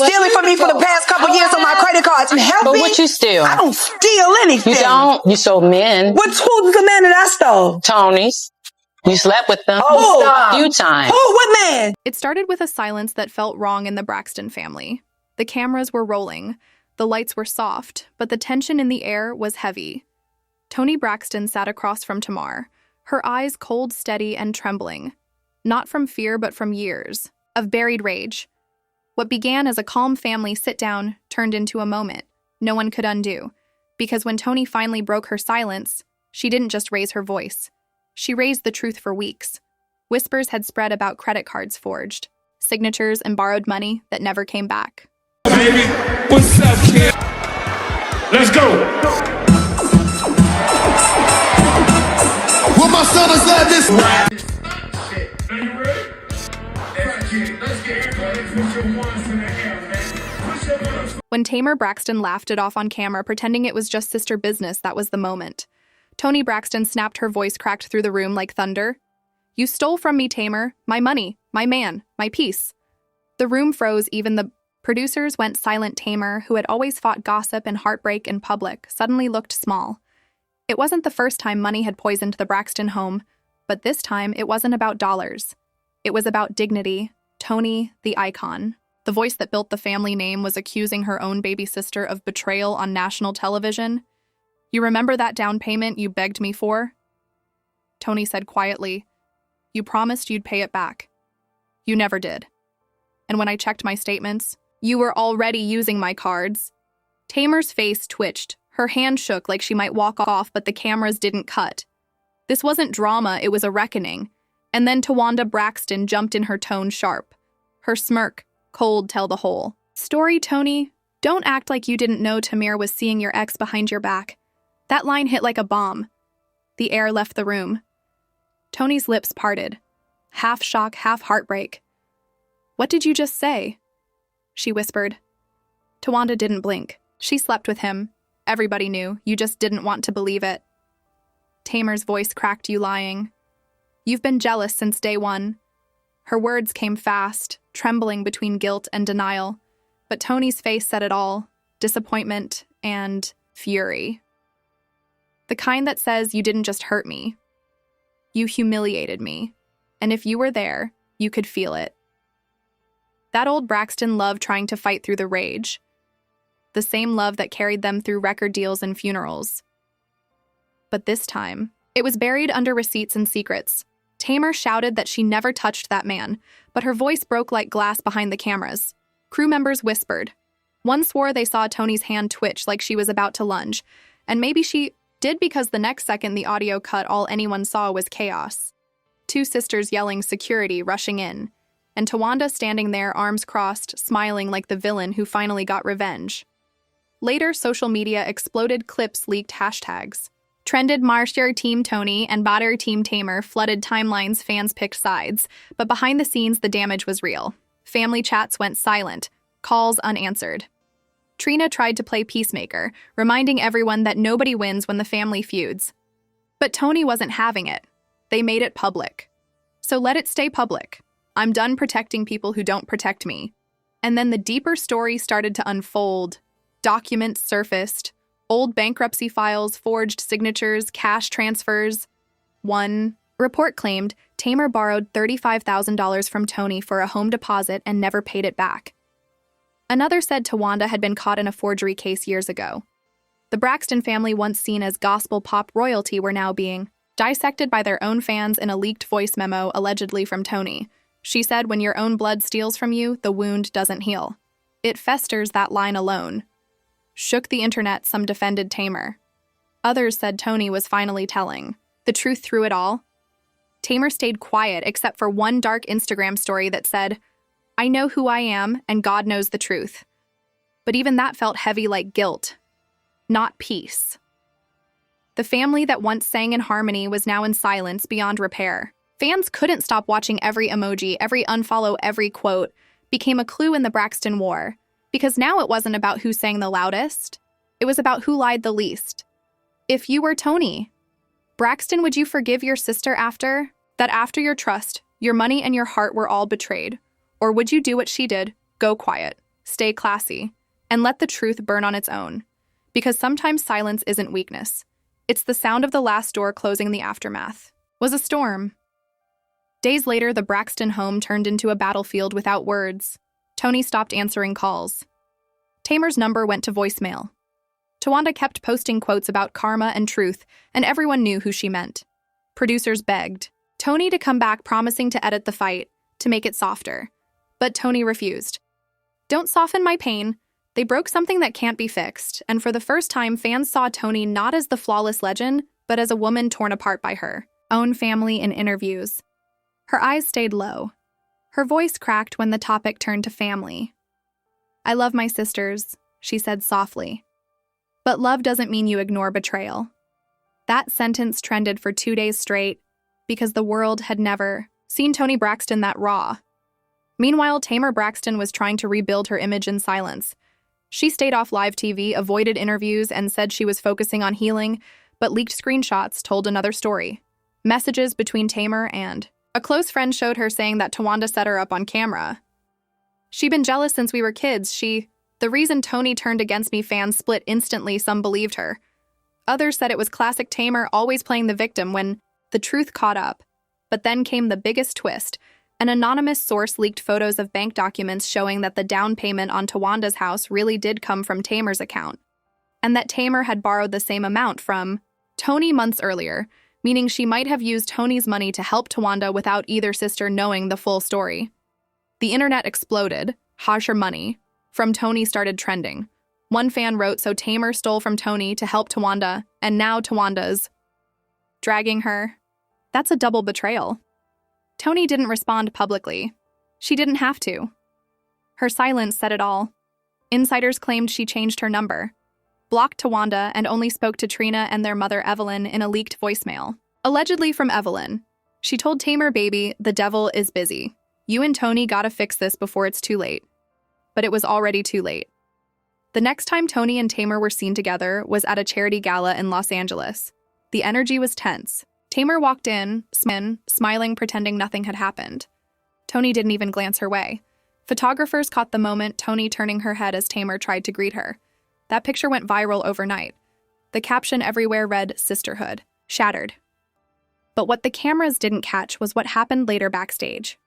stealing from me for the past couple years on my credit cards and help me. But what you steal? I don't steal anything. You don't? You stole men. Who's the man that I stole? Tony's. You slept with them a few times. What man? It started with a silence that felt wrong in the Braxton family. The cameras were rolling. The lights were soft, but the tension in the air was heavy. Toni Braxton sat across from Tamar, her eyes cold, steady, and trembling. Not from fear, but from years of buried rage. What began as a calm family sit-down turned into a moment no one could undo, because when Toni finally broke her silence, she didn't just raise her voice. She raised the truth for weeks. Whispers had spread about credit cards forged, signatures and borrowed money that never came back. Baby, what's up, kid? Let's go. What my son is at this? Are you ready? Let's get everybody put your ones in the air, man. Push your ones. When Tamar Braxton laughed it off on camera, pretending it was just sister business, that was the moment. Toni Braxton snapped, her voice cracked through the room like thunder. You stole from me, Tamar. My money, my man, my peace. The room froze, even the producers went silent. Tamar, who had always fought gossip and heartbreak in public, suddenly looked small. It wasn't the first time money had poisoned the Braxton home, but this time it wasn't about dollars. It was about dignity. Toni, the icon, the voice that built the family name, was accusing her own baby sister of betrayal on national television. You remember that down payment you begged me for? Toni said quietly, you promised you'd pay it back. You never did. And when I checked my statements, you were already using my cards. Tamar's face twitched. Her hand shook like she might walk off, but the cameras didn't cut. This wasn't drama, it was a reckoning. And then Towanda Braxton jumped in, her tone sharp. Her smirk, cold, tell the whole story. Toni, don't act like you didn't know Tamar was seeing your ex behind your back. That line hit like a bomb. The air left the room. Toni's lips parted. Half shock, half heartbreak. What did you just say? She whispered. Towanda didn't blink. She slept with him. Everybody knew. You just didn't want to believe it. Tamar's voice cracked. You lying. You've been jealous since day one. Her words came fast, trembling between guilt and denial. But Toni's face said it all. Disappointment and fury. The kind that says you didn't just hurt me. You humiliated me. And if you were there, you could feel it. That old Braxton love trying to fight through the rage. The same love that carried them through record deals and funerals. But this time, it was buried under receipts and secrets. Tamar shouted that she never touched that man, but her voice broke like glass behind the cameras. Crew members whispered. One swore they saw Toni's hand twitch like she was about to lunge, and maybe she did, because the next second the audio cut, all anyone saw was chaos. Two sisters yelling, security rushing in, and Towanda standing there, arms crossed, smiling like the villain who finally got revenge. Later, social media exploded, clips leaked, hashtags. Trended Marshare Team Toni and Batter Team Tamar, flooded timelines, fans picked sides. But behind the scenes, the damage was real. Family chats went silent, calls unanswered. Trina tried to play peacemaker, reminding everyone that nobody wins when the family feuds. But Toni wasn't having it. They made it public. So let it stay public. I'm done protecting people who don't protect me. And then the deeper story started to unfold. Documents surfaced. Old bankruptcy files, forged signatures, cash transfers. One report claimed Tamar borrowed $35,000 from Toni for a home deposit and never paid it back. Another said Towanda had been caught in a forgery case years ago. The Braxton family, once seen as gospel pop royalty, were now being dissected by their own fans in a leaked voice memo allegedly from Toni. She said, when your own blood steals from you, the wound doesn't heal. It festers, that line alone. Shook the internet, some defended Tamar. Others said Toni was finally telling the truth through it all. Tamar stayed quiet except for one dark Instagram story that said, I know who I am and God knows the truth. But even that felt heavy, like guilt, not peace. The family that once sang in harmony was now in silence beyond repair. Fans couldn't stop watching. Every emoji, every unfollow, every quote became a clue in the Braxton war. Because now it wasn't about who sang the loudest. It was about who lied the least. If you were Toni Braxton, would you forgive your sister after your trust, your money, and your heart were all betrayed? Or would you do what she did, go quiet? stay classy, and let the truth burn on its own. Because sometimes silence isn't weakness. It's the sound of the last door closing. The aftermath was a storm. Days later, the Braxton home turned into a battlefield without words. Toni stopped answering calls. Tamar's number went to voicemail. Towanda kept posting quotes about karma and truth, and everyone knew who she meant. Producers begged Toni to come back, promising to edit the fight, to make it softer. But Toni refused. Don't soften my pain. They broke something that can't be fixed, and for the first time, fans saw Toni not as the flawless legend, but as a woman torn apart by her own family in interviews. Her eyes stayed low. Her voice cracked when the topic turned to family. I love my sisters, she said softly. But love doesn't mean you ignore betrayal. That sentence trended for 2 days straight because the world had never seen Toni Braxton that raw. Meanwhile, Tamar Braxton was trying to rebuild her image in silence. She stayed off live TV, avoided interviews, and said she was focusing on healing, but leaked screenshots told another story. Messages between Tamar and a close friend showed her saying that Towanda set her up on camera. She'd been jealous since we were kids. The reason Toni turned against me, fans split instantly. Some believed her. Others said it was classic Tamar, always playing the victim when the truth caught up. But then came the biggest twist. An anonymous source leaked photos of bank documents showing that the down payment on Tawanda's house really did come from Tamar's account, and that Tamar had borrowed the same amount from Toni months earlier, meaning she might have used Toni's money to help Towanda without either sister knowing the full story. The internet exploded. How's her money from Toni started trending. One fan wrote, so Tamar stole from Toni to help Towanda, and now Tawanda's dragging her. That's a double betrayal. Toni didn't respond publicly. She didn't have to. Her silence said it all. Insiders claimed she changed her number, blocked Towanda, and only spoke to Trina and their mother Evelyn in a leaked voicemail. Allegedly from Evelyn. She told Tamar, baby, the devil is busy. You and Toni gotta fix this before it's too late. But it was already too late. The next time Toni and Tamar were seen together was at a charity gala in Los Angeles. The energy was tense. Tamar walked in, smiling, pretending nothing had happened. Toni didn't even glance her way. Photographers caught the moment, Toni turning her head as Tamar tried to greet her. That picture went viral overnight. The caption everywhere read, "Sisterhood, shattered." But what the cameras didn't catch was what happened later backstage.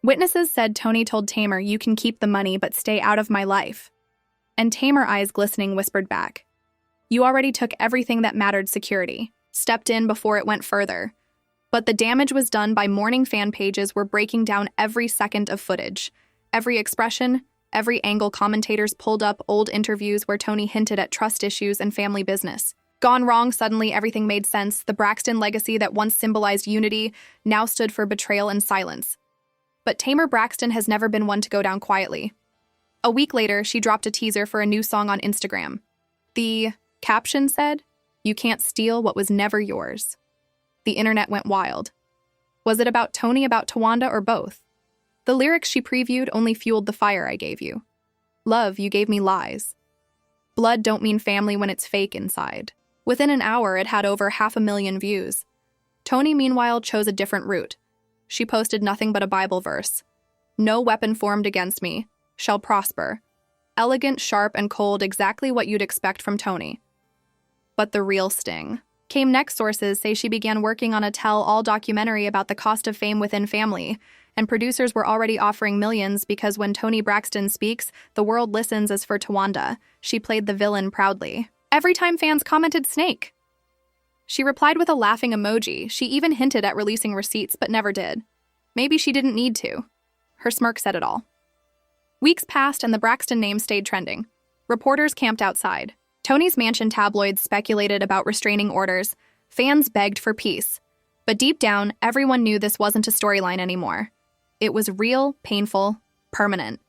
Witnesses said Toni told Tamar, you can keep the money, but stay out of my life. And Tamar, eyes glistening, whispered back, you already took everything that mattered. Security stepped in before it went further. But the damage was done. By morning, fan pages were breaking down every second of footage, every expression, every angle. Commentators pulled up old interviews where Toni hinted at trust issues and family business. Gone wrong. Suddenly, everything made sense. The Braxton legacy that once symbolized unity now stood for betrayal and silence. But Tamar Braxton has never been one to go down quietly. A week later, she dropped a teaser for a new song on Instagram. The caption said, you can't steal what was never yours. The internet went wild. Was it about Toni, about Towanda, or both? The lyrics she previewed only fueled the fire I gave you. Love, you gave me lies. Blood don't mean family when it's fake inside. Within an hour, it had over 500,000 views. Toni, meanwhile, chose a different route. She posted nothing but a Bible verse. No weapon formed against me shall prosper. Elegant, sharp, and cold, exactly what you'd expect from Toni. But the real sting came next. Sources say she began working on a tell-all documentary about the cost of fame within family, and producers were already offering millions because when Toni Braxton speaks, the world listens. As for Towanda, she played the villain proudly. Every time fans commented snake, she replied with a laughing emoji. She even hinted at releasing receipts, but never did. Maybe she didn't need to. Her smirk said it all. Weeks passed and the Braxton name stayed trending. Reporters camped outside. Toni's mansion tabloids speculated about restraining orders. Fans begged for peace. But deep down, everyone knew this wasn't a storyline anymore. It was real, painful, permanent.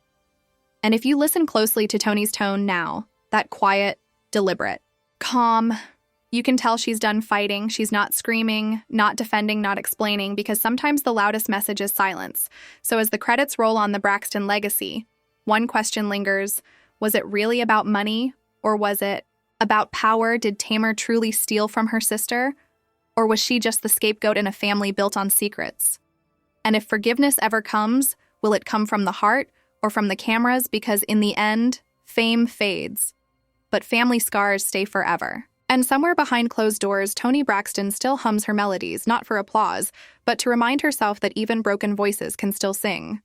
And if you listen closely to Toni's tone now, that quiet, deliberate, calm, you can tell she's done fighting. She's not screaming, not defending, not explaining, because sometimes the loudest message is silence. So as the credits roll on the Braxton legacy, one question lingers. Was it really about money? Or was it about power? Did Tamar truly steal from her sister? Or was she just the scapegoat in a family built on secrets? And if forgiveness ever comes, will it come from the heart or from the cameras because in the end, fame fades. But family scars stay forever. And somewhere behind closed doors, Toni Braxton still hums her melodies, not for applause, but to remind herself that even broken voices can still sing.